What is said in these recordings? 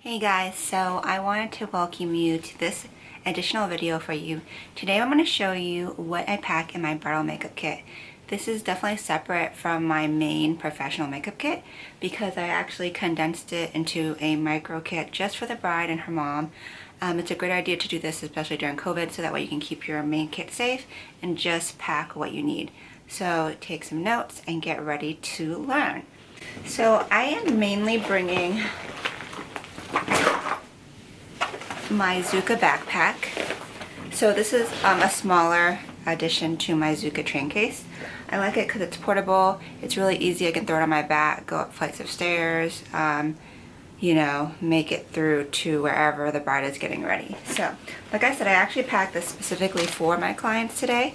Hey guys, so I wanted to welcome you to this additional video for you. Today I'm going to show you what I pack in my bridal makeup kit. This is definitely separate from my main professional makeup kit because I actually condensed it into a micro kit just for the bride and her mom. It's a great idea to do this, especially during COVID, so that way you can keep your main kit safe and just pack what you need. So take some notes and get ready to learn. So I am mainly bringing my Zuka backpack. So this is a smaller addition to my Zuka train case. I like it because it's portable, it's really easy, I can throw it on my back, go up flights of stairs, you know, make it through to wherever the bride is getting ready. So, like I said, I actually packed this specifically for my clients today,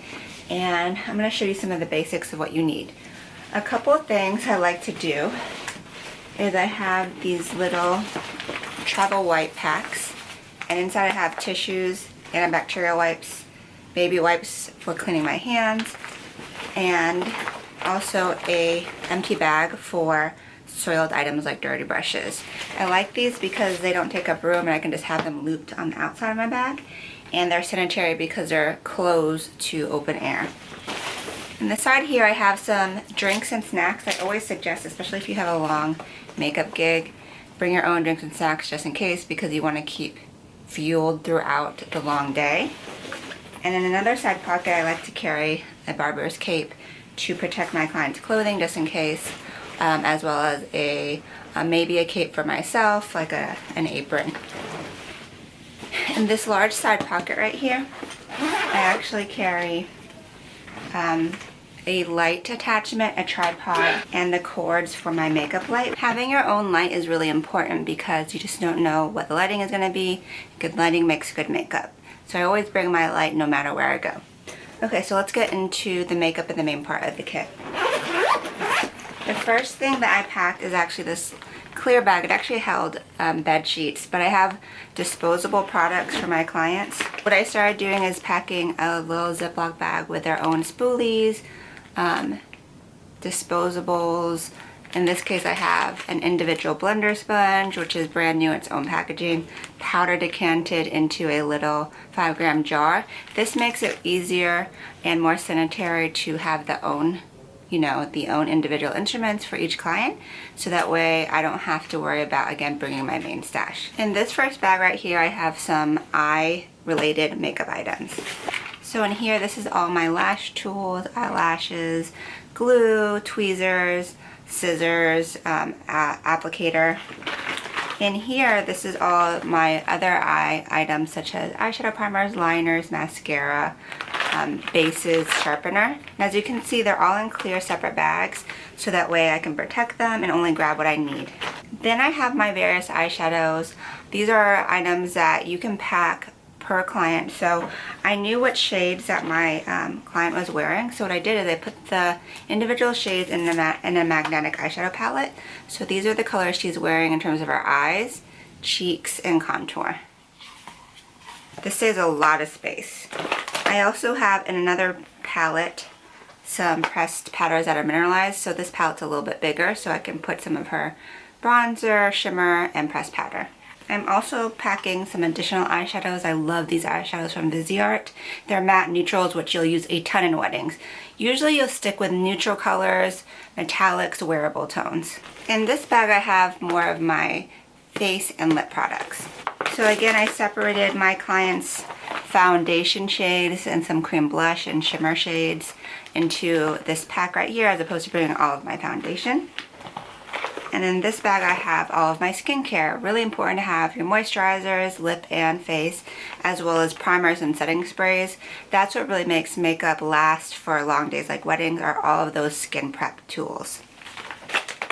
and I'm going to show you some of the basics of what you need. A couple of things I like to do is I have these little travel wipe packs, and inside I have tissues, antibacterial wipes, baby wipes for cleaning my hands, and also a empty bag for soiled items like dirty brushes. I like these because they don't take up room and I can just have them looped on the outside of my bag, and they're sanitary because they're closed to open air. On the side here I have some drinks and snacks. I always suggest, especially if you have a long makeup gig, bring your own drinks and snacks just in case, because you want to keep fueled throughout the long day. And in another side pocket I like to carry a barber's cape to protect my client's clothing just in case, as well as maybe a cape for myself, like an apron. In this large side pocket right here I actually carry a light attachment, a tripod, and the cords for my makeup light. Having your own light is really important because you just don't know what the lighting is going to be. Good lighting makes good makeup. So I always bring my light no matter where I go. Okay, so let's get into the makeup and the main part of the kit. The first thing that I packed is actually this clear bag. It actually held bed sheets, but I have disposable products for my clients. What I started doing is packing a little Ziploc bag with their own spoolies, disposables. In this case I have an individual blender sponge, which is brand new, its own packaging, powder decanted into a little 5-gram jar. This makes it easier and more sanitary to have the own individual instruments for each client, so that way I don't have to worry about, again, bringing my main stash. In this first bag right here I have some eye related makeup items. So in here, this is all my lash tools, eyelashes, glue, tweezers, scissors, applicator. In here, this is all my other eye items such as eyeshadow primers, liners, mascara, bases, sharpener. And as you can see, they're all in clear separate bags, so that way I can protect them and only grab what I need. Then I have my various eyeshadows. These are items that you can pack per client. So I knew what shades that my client was wearing, so what I did is I put the individual shades in a magnetic eyeshadow palette. So these are the colors she's wearing in terms of her eyes, cheeks, and contour. This saves a lot of space. I also have in another palette some pressed powders that are mineralized, so this palette's a little bit bigger, so I can put some of her bronzer, shimmer, and pressed powder. I'm also packing some additional eyeshadows. I love these eyeshadows from Viseart. They're matte neutrals, which you'll use a ton in weddings. Usually you'll stick with neutral colors, metallics, wearable tones. In this bag I have more of my face and lip products. So again, I separated my clients' foundation shades and some cream blush and shimmer shades into this pack right here, as opposed to bringing all of my foundation. And in this bag I have all of my skincare. Really important to have your moisturizers, lip and face, as well as primers and setting sprays. That's what really makes makeup last for long days like weddings, are all of those skin prep tools.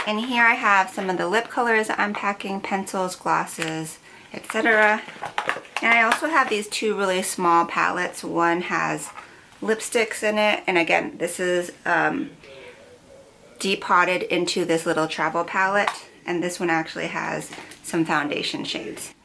And here I have some of the lip colors I'm packing, pencils, glosses, etc. And I also have these two really small palettes. One has lipsticks in it, and again, this is depotted into this little travel palette, and this one actually has some foundation shades.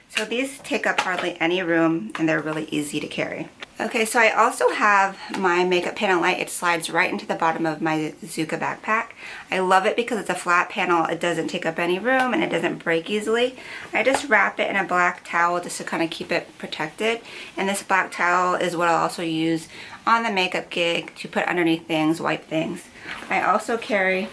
So these take up hardly any room and they're really easy to carry. Okay, so I also have my makeup panel light. It slides right into the bottom of my Zuka backpack. I love it because it's a flat panel. It doesn't take up any room and it doesn't break easily. I just wrap it in a black towel just to kind of keep it protected. And this black towel is what I'll also use on the makeup gig to put underneath things, wipe things. I also carry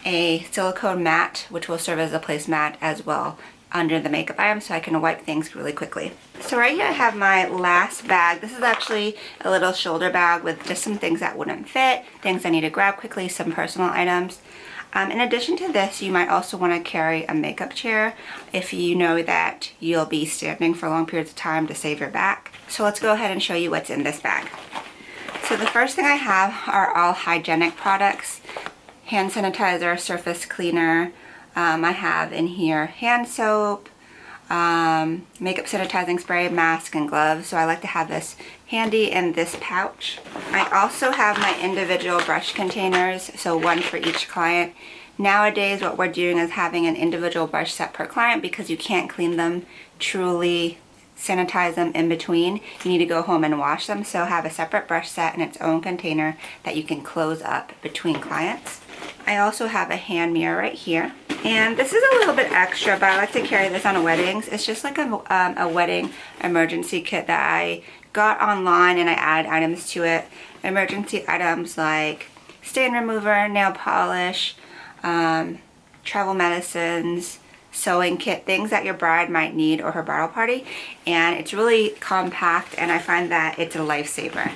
a silicone mat, which will serve as a placemat as well under the makeup item, so I can wipe things really quickly. So right here I have my last bag. This is actually a little shoulder bag with just some things that wouldn't fit, things I need to grab quickly, some personal items. In addition to this, you might also want to carry a makeup chair if you know that you'll be standing for long periods of time to save your back. So let's go ahead and show you what's in this bag. So the first thing I have are all hygienic products. Hand sanitizer, surface cleaner. I have in here hand soap, makeup sanitizing spray, mask, and gloves. So I like to have this handy in this pouch. I also have my individual brush containers, so one for each client. Nowadays what we're doing is having an individual brush set per client because you can't clean them, truly sanitize them in between. You need to go home and wash them, so have a separate brush set in its own container that you can close up between clients. I also have a hand mirror right here. And this is a little bit extra, but I like to carry this on weddings. It's just like a wedding emergency kit that I got online and I add items to it. Emergency items like stain remover, nail polish, travel medicines, sewing kit, things that your bride might need or her bridal party. And it's really compact and I find that it's a lifesaver.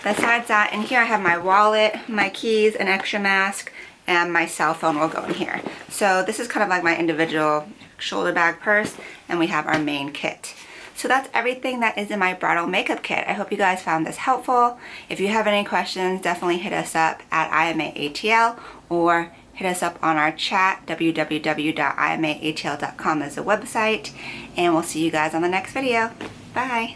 Besides that, in here I have my wallet, my keys, an extra mask, and my cell phone will go in here. So this is kind of like my individual shoulder bag purse, and we have our main kit. So that's everything that is in my bridal makeup kit. I hope you guys found this helpful. If you have any questions, definitely hit us up at IMAATL or hit us up on our chat. www.imaatl.com is the website, and we'll see you guys on the next video. Bye.